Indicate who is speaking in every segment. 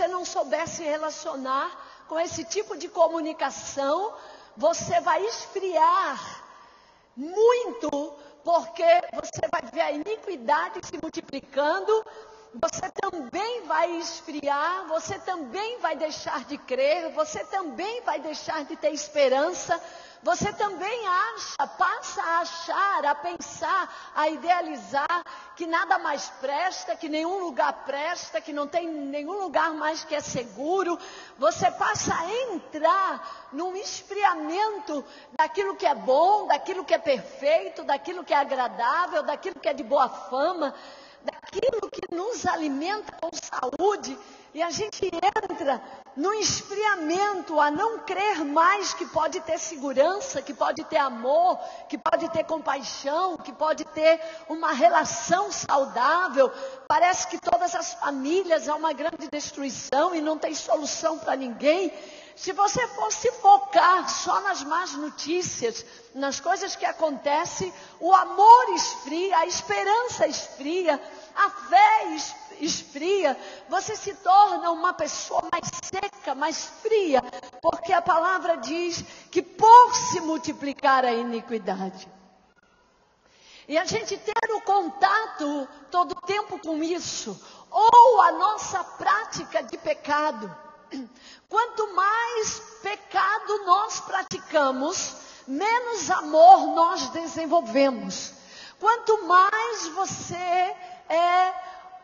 Speaker 1: você não souber se relacionar com esse tipo de comunicação, você vai esfriar muito, porque você vai ver a iniquidade se multiplicando, você também vai esfriar, você também vai deixar de crer, você também vai deixar de ter esperança, você também passa a achar, a pensar, a idealizar que nada mais presta, que nenhum lugar presta, que não tem nenhum lugar mais que é seguro. Você passa a entrar num esfriamento daquilo que é bom, daquilo que é perfeito, daquilo que é agradável, daquilo que é de boa fama, daquilo que nos alimenta com saúde, e a gente entra no esfriamento, a não crer mais que pode ter segurança, que pode ter amor, que pode ter compaixão, que pode ter uma relação saudável. Parece que todas as famílias é uma grande destruição e não tem solução para ninguém. Se você fosse focar só nas más notícias, nas coisas que acontecem, o amor esfria, a esperança esfria, a fé esfria, você se torna uma pessoa mais seca, mais fria, porque a palavra diz que por se multiplicar a iniquidade. E a gente ter o contato todo o tempo com isso, ou a nossa prática de pecado. Quanto mais pecado nós praticamos, menos amor nós desenvolvemos. Quanto mais você é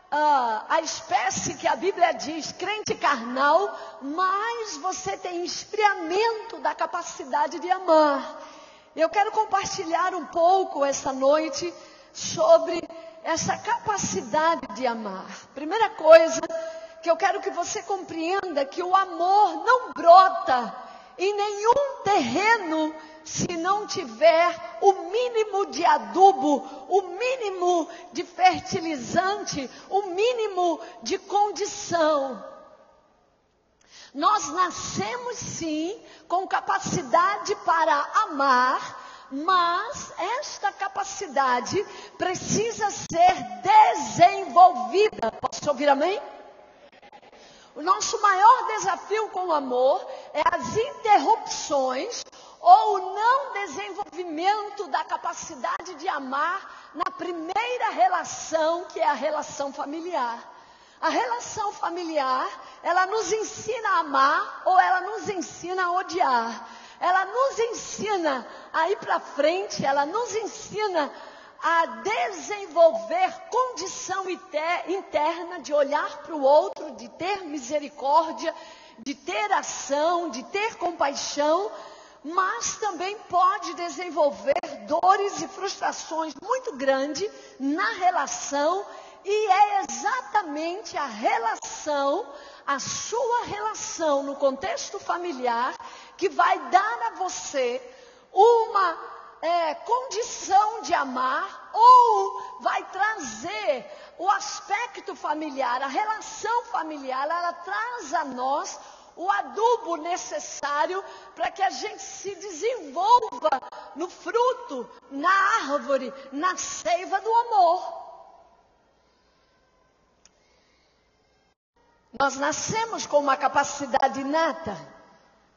Speaker 1: a espécie que a Bíblia diz, crente carnal, mais você tem esfriamento da capacidade de amar. Eu quero compartilhar um pouco essa noite sobre essa capacidade de amar. Primeira coisa que eu quero que você compreenda, que o amor não brota em nenhum terreno se não tiver o mínimo de adubo, o mínimo de fertilizante, o mínimo de condição. Nós nascemos sim com capacidade para amar, mas esta capacidade precisa ser desenvolvida. Posso ouvir amém? O nosso maior desafio com o amor é as interrupções ou o não desenvolvimento da capacidade de amar na primeira relação, que é a relação familiar. A relação familiar, ela nos ensina a amar ou ela nos ensina a odiar. Ela nos ensina a ir para frente, ela nos ensina a desenvolver condição interna de olhar para o outro, de ter misericórdia, de ter ação, de ter compaixão, mas também pode desenvolver dores e frustrações muito grandes na relação, e é exatamente a relação, a sua relação no contexto familiar, que vai dar a você uma condição de amar, ou vai trazer o aspecto familiar, a relação familiar, ela traz a nós o adubo necessário para que a gente se desenvolva no fruto, na árvore, na seiva do amor. Nós nascemos com uma capacidade inata,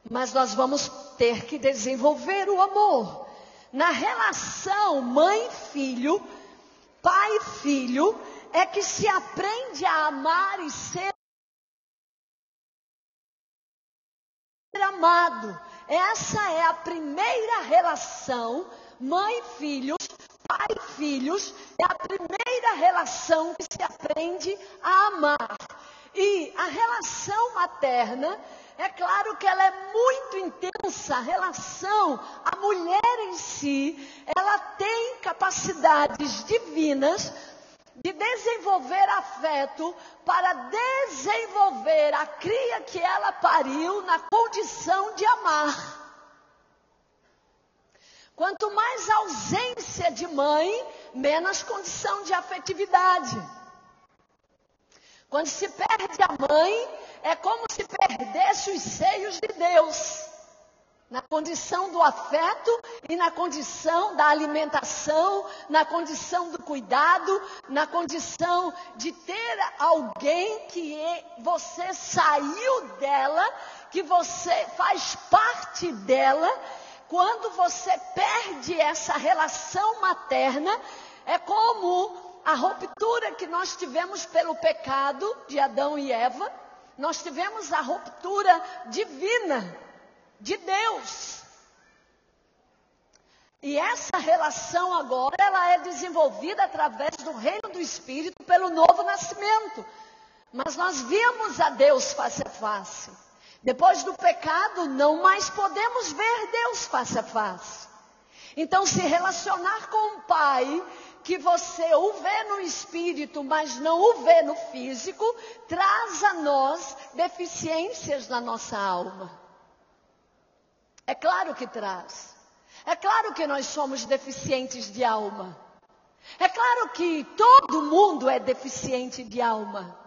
Speaker 1: mas nós vamos ter que desenvolver o amor. Na relação mãe-filho, pai-filho, é que se aprende a amar e ser amado. Essa é a primeira relação, mãe-filhos, pai-filhos, é a primeira relação que se aprende a amar. E a relação materna, é claro que ela é muito intensa. A relação, a mulher em si, ela tem capacidades divinas de desenvolver afeto para desenvolver a cria que ela pariu na condição de amar. Quanto mais ausência de mãe, menos condição de afetividade. Quando se perde a mãe, é como se perdesse os seios de Deus. Na condição do afeto e na condição da alimentação, na condição do cuidado, na condição de ter alguém que você saiu dela, que você faz parte dela. Quando você perde essa relação materna, é como a ruptura que nós tivemos pelo pecado de Adão e Eva. Nós tivemos a ruptura divina de Deus. E essa relação agora, ela é desenvolvida através do reino do Espírito pelo novo nascimento. Mas nós vimos a Deus face a face. Depois do pecado, não mais podemos ver Deus face a face. Então, se relacionar com um pai que você o vê no espírito, mas não o vê no físico, traz a nós deficiências na nossa alma. É claro que traz. É claro que nós somos deficientes de alma. É claro que todo mundo é deficiente de alma.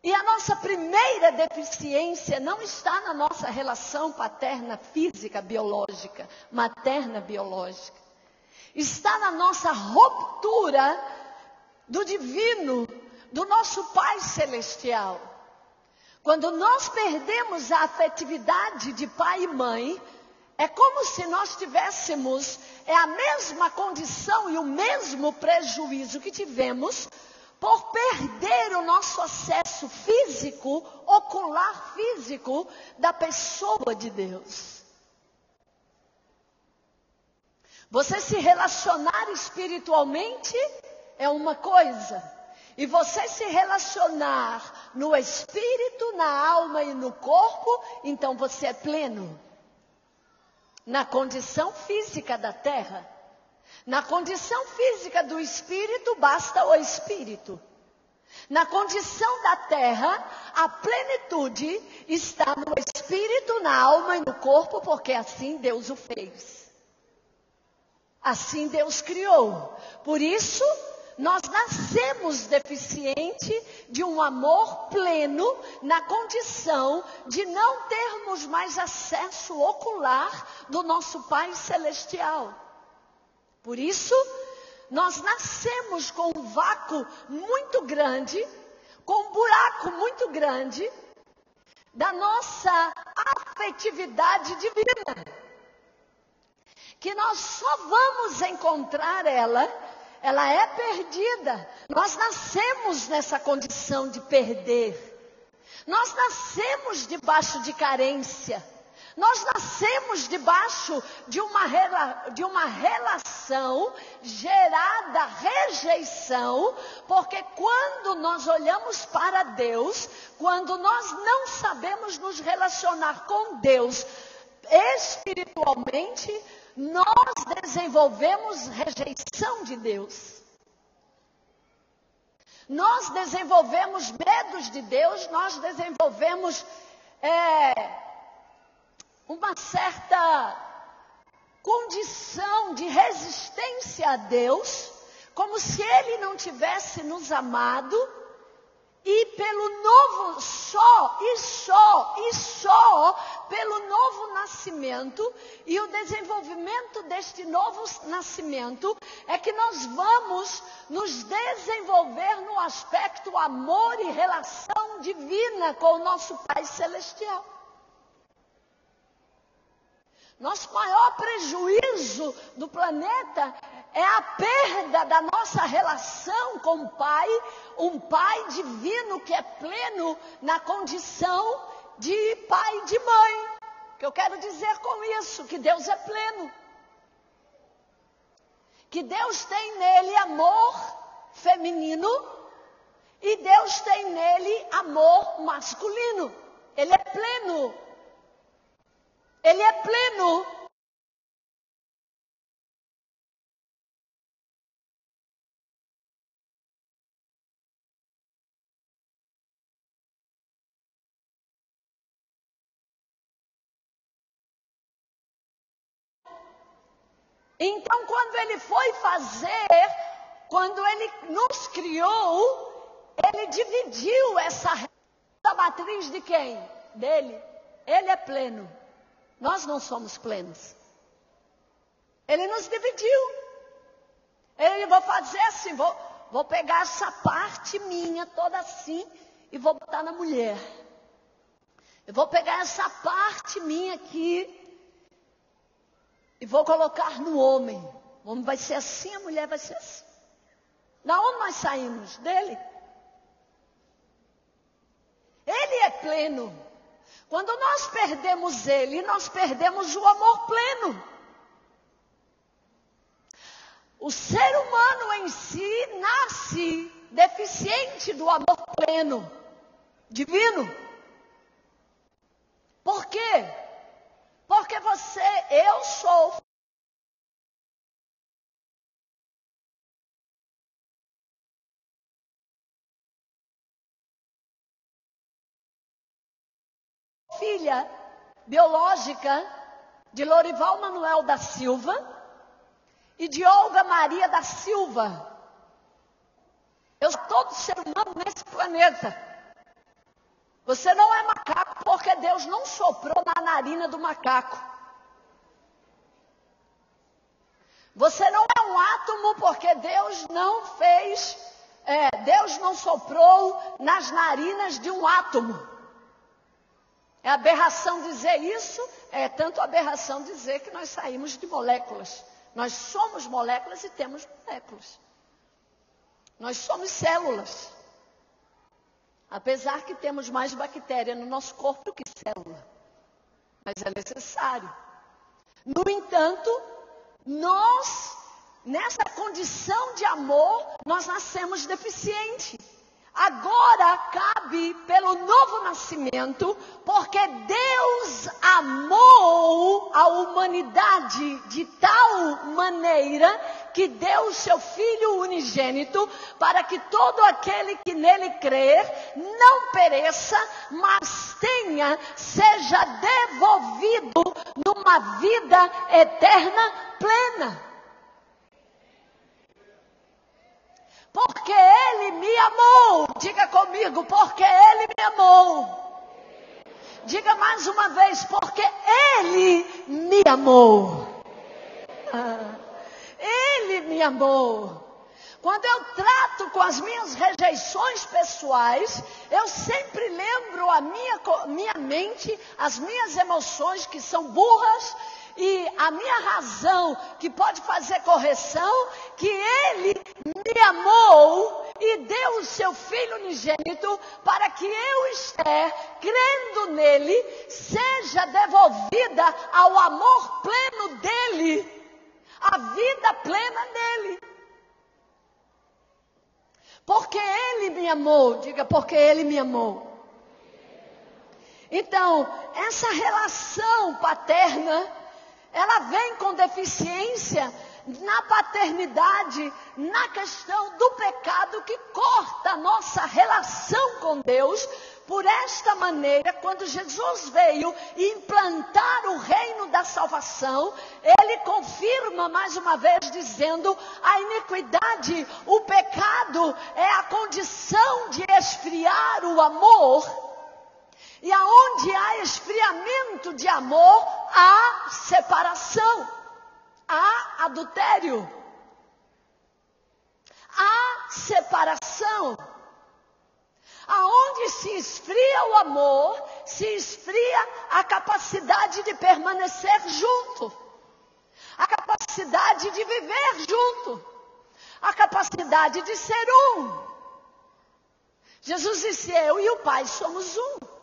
Speaker 1: E a nossa primeira deficiência não está na nossa relação paterna, física, biológica, materna, biológica. Está na nossa ruptura do divino, do nosso Pai Celestial. Quando nós perdemos a afetividade de pai e mãe, é como se nós tivéssemos a mesma condição e o mesmo prejuízo que tivemos por perder o nosso acesso físico, ocular físico da pessoa de Deus. Você se relacionar espiritualmente é uma coisa. E você se relacionar no espírito, na alma e no corpo, então você é pleno. Na condição física da terra. Na condição física do espírito, basta o espírito. Na condição da terra, a plenitude está no espírito, na alma e no corpo, porque assim Deus o fez. Assim Deus criou. Por isso, nós nascemos deficiente de um amor pleno na condição de não termos mais acesso ocular do nosso Pai Celestial. Por isso, nós nascemos com um vácuo muito grande, com um buraco muito grande da nossa afetividade divina. Que nós só vamos encontrar ela é perdida. Nós nascemos nessa condição de perder. Nós nascemos debaixo de carência. Nós nascemos debaixo de uma relação gerada rejeição, porque quando nós olhamos para Deus, quando nós não sabemos nos relacionar com Deus espiritualmente, nós desenvolvemos rejeição de Deus. Nós desenvolvemos medos de Deus, nós desenvolvemos uma certa condição de resistência a Deus, como se Ele não tivesse nos amado, e pelo novo, só pelo novo nascimento e o desenvolvimento deste novo nascimento, é que nós vamos nos desenvolver no aspecto amor e relação divina com o nosso Pai Celestial. Nosso maior prejuízo do planeta é a perda da nossa relação com o Pai, um Pai divino que é pleno na condição de pai e de mãe. O que eu quero dizer com isso? Que Deus é pleno. Que Deus tem nele amor feminino e Deus tem nele amor masculino. Ele é pleno. Ele é pleno. Então, quando ele foi quando ele nos criou, ele dividiu essa matriz de quem? Dele. Ele é pleno. Nós não somos plenos. Ele nos dividiu. Ele, vou fazer assim, vou pegar essa parte minha toda assim e vou botar na mulher. Eu vou pegar essa parte minha aqui e vou colocar no homem. O homem vai ser assim, a mulher vai ser assim. Da onde nós saímos? Dele. Ele é pleno. Quando nós perdemos ele, nós perdemos o amor pleno. O ser humano em si nasce deficiente do amor pleno, divino. Por quê? Porque eu sou filha biológica de Lorival Manuel da Silva e de Olga Maria da Silva. Eu sou todo ser humano nesse planeta. Você não é macaco porque Deus não soprou na narina do macaco. Você não é um átomo porque Deus não fez, Deus não soprou nas narinas de um átomo. É aberração dizer isso, é tanto aberração dizer que nós saímos de moléculas. Nós somos moléculas e temos moléculas. Nós somos células. Apesar que temos mais bactéria no nosso corpo do que célula. Mas é necessário. No entanto, nós, nessa condição de amor, nós nascemos deficientes. Agora cabe pelo novo nascimento, porque Deus amou a humanidade de tal maneira que deu o seu Filho unigênito para que todo aquele que nele crer não pereça, mas seja devolvido numa vida eterna plena. Porque Ele me amou. Diga comigo, porque Ele me amou. Diga mais uma vez, porque Ele me amou. Ele me amou. Quando eu trato com as minhas rejeições pessoais, eu sempre lembro a minha mente, as minhas emoções que são burras, e a minha razão que pode fazer correção, que Ele me amou e deu o seu Filho unigênito para que eu, Esther, crendo nele, seja devolvida ao amor pleno dele, a vida plena nele. Porque Ele me amou, diga, porque Ele me amou. Então, essa relação paterna, ela vem com deficiência na paternidade, na questão do pecado que corta a nossa relação com Deus. Por esta maneira, quando Jesus veio implantar o reino da salvação, Ele confirma mais uma vez dizendo, a iniquidade, o pecado é a condição de esfriar o amor. E aonde há esfriamento de amor, há separação, há adultério, há separação. Aonde se esfria o amor, se esfria a capacidade de permanecer junto, a capacidade de viver junto, a capacidade de ser um. Jesus disse, eu e o Pai somos um.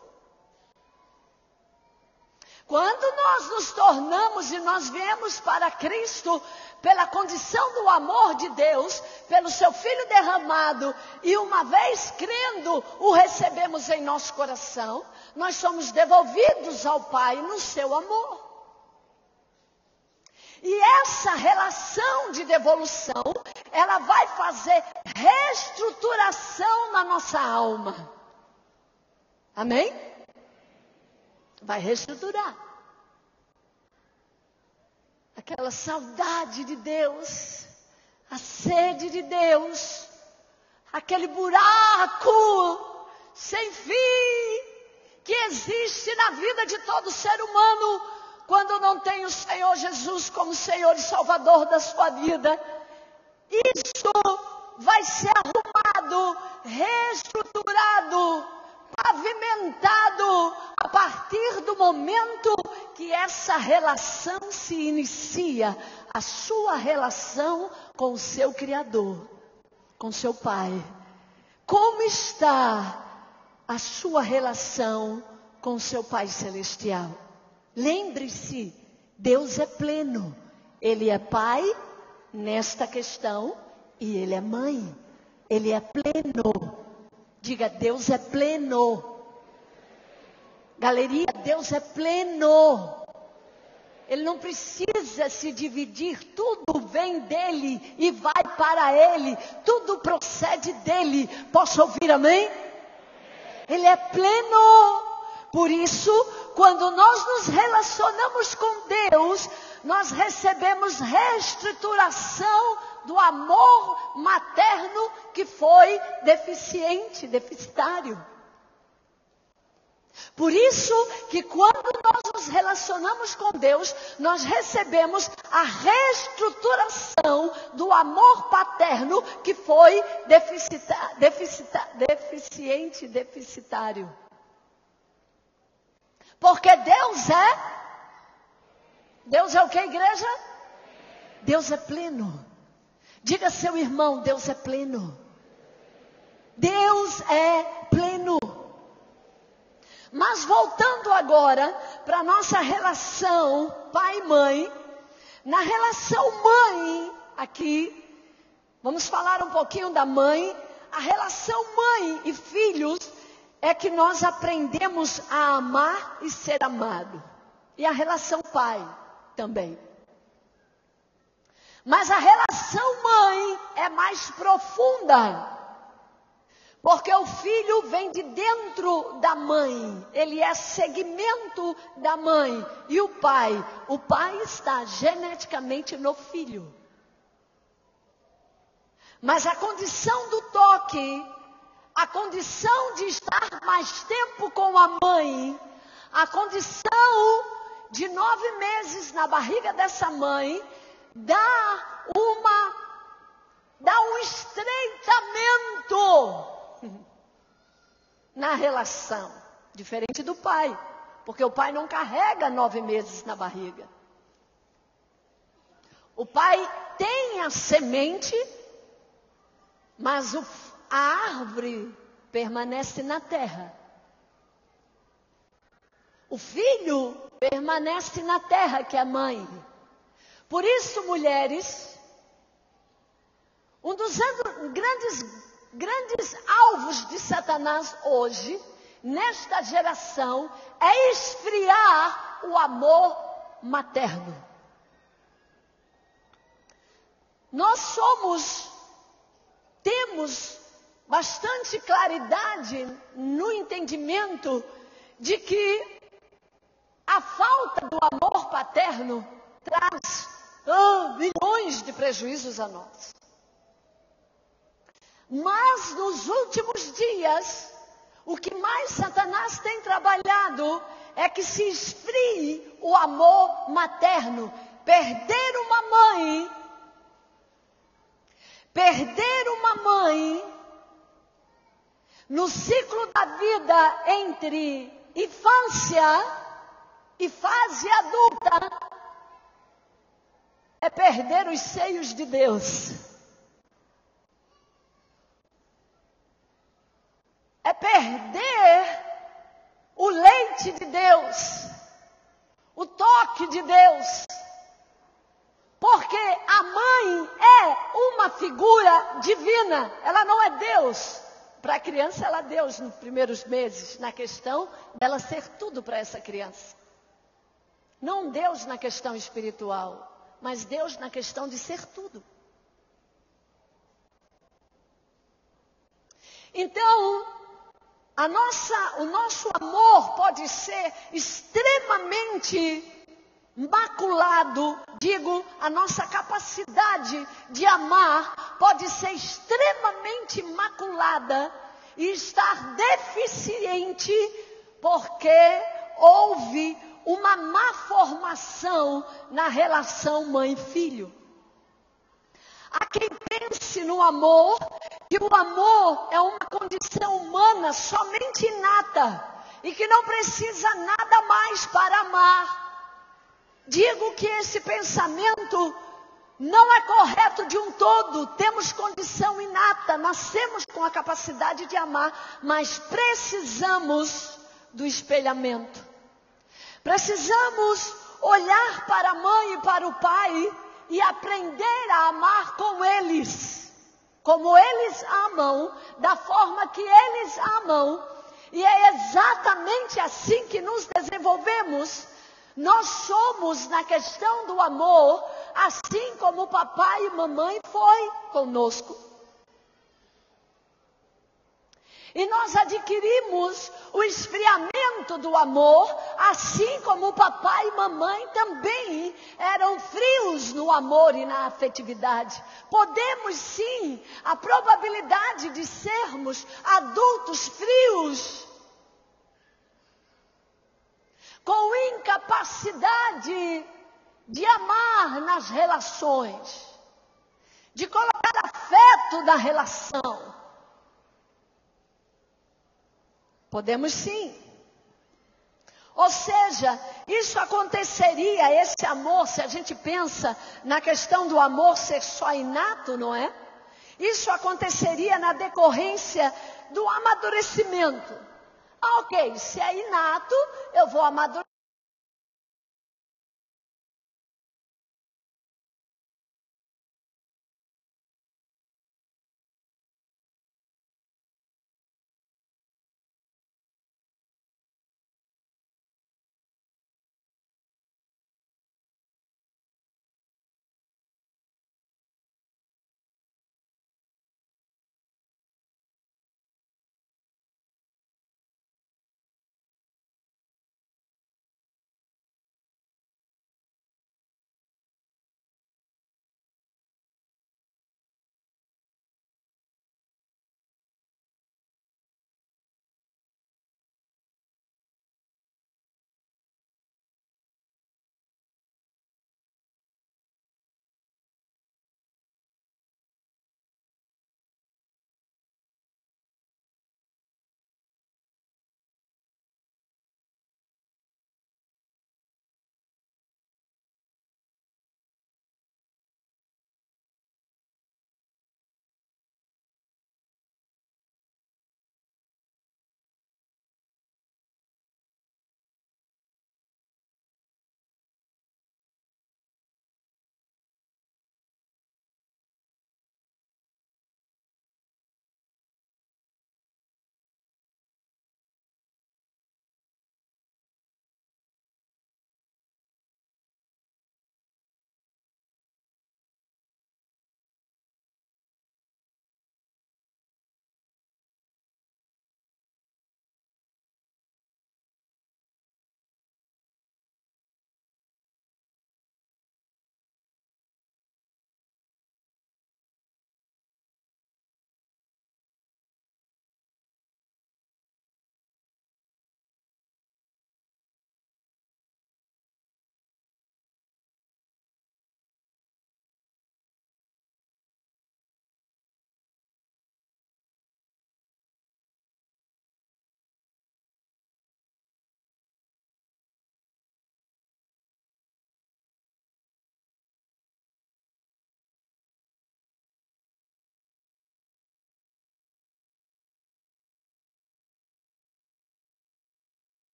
Speaker 1: Quando nós nos tornamos e nós viemos para Cristo, pela condição do amor de Deus, pelo seu Filho derramado, e uma vez crendo, o recebemos em nosso coração, nós somos devolvidos ao Pai no seu amor. E essa relação de devolução, ela vai fazer reestruturação na nossa alma. Amém? Vai reestruturar. Aquela saudade de Deus, a sede de Deus, aquele buraco sem fim que existe na vida de todo ser humano quando não tem o Senhor Jesus como Senhor e Salvador da sua vida, isso vai ser arrumado, reestruturado, pavimentado a partir do momento que essa relação se inicia, a sua relação com o seu Criador, com seu Pai. Como está a sua relação com o seu Pai Celestial? Lembre-se, Deus é pleno. Ele é Pai nesta questão e Ele é Mãe. Ele é pleno. Diga, Deus é pleno. Galeria, Deus é pleno. Ele não precisa se dividir, tudo vem dele e vai para ele, tudo procede dele. Posso ouvir amém? Ele é pleno. Por isso, quando nós nos relacionamos com Deus, nós recebemos reestruturação do amor materno que foi deficitário. Por isso que quando nós nos relacionamos com Deus, nós recebemos a reestruturação do amor paterno que foi deficitário. Porque Deus é o que, igreja? Deus é pleno. Diga a seu irmão, Deus é pleno. Deus é pleno. Mas voltando agora para a nossa relação pai e mãe, na relação mãe aqui, vamos falar um pouquinho da mãe. A relação mãe e filhos é que nós aprendemos a amar e ser amado. E a relação pai também. Mas a relação mãe é mais profunda. Porque o filho vem de dentro da mãe. Ele é segmento da mãe. E o pai está geneticamente no filho. Mas a condição do toque, a condição de estar mais tempo com a mãe, a condição de 9 meses na barriga dessa mãe, dá um estreitamento na relação, diferente do pai, porque o pai não carrega 9 meses na barriga. O pai tem a semente, mas a árvore permanece na terra. O filho permanece na terra, que é a mãe. Por isso, mulheres, um dos grandes alvos de Satanás hoje, nesta geração, é esfriar o amor materno. Nós temos bastante claridade no entendimento de que a falta do amor paterno traz milhões de prejuízos a nós. Mas nos últimos dias, o que mais Satanás tem trabalhado é que se esfrie o amor materno. Perder uma mãe no ciclo da vida entre infância e fase adulta é perder os seios de Deus. É perder o leite de Deus, o toque de Deus. Porque a mãe é uma figura divina, ela não é Deus. Para a criança ela é Deus nos primeiros meses, na questão dela ser tudo para essa criança. Não Deus na questão espiritual, mas Deus na questão de ser tudo. Então, o nosso amor pode ser extremamente maculado, a nossa capacidade de amar pode ser extremamente maculada e estar deficiente porque houve uma má formação na relação mãe-filho. Há quem pense no amor, que o amor é uma condição humana somente inata e que não precisa nada mais para amar. Digo que esse pensamento não é correto de um todo. Temos condição inata, nascemos com a capacidade de amar, mas precisamos do espelhamento. Precisamos olhar para a mãe e para o pai e aprender a amar com eles, como eles amam, da forma que eles amam. E é exatamente assim que nos desenvolvemos. Nós somos, na questão do amor, assim como o papai e mamãe foi conosco. E nós adquirimos o esfriamento do amor, assim como o papai e mamãe também eram frios no amor e na afetividade. Podemos sim, a probabilidade de sermos adultos frios, com incapacidade de amar nas relações, de colocar afeto na relação. Podemos sim. Ou seja, isso aconteceria, esse amor, se a gente pensa na questão do amor ser só inato, não é? Isso aconteceria na decorrência do amadurecimento. Ok, se é inato, eu vou amadurecer.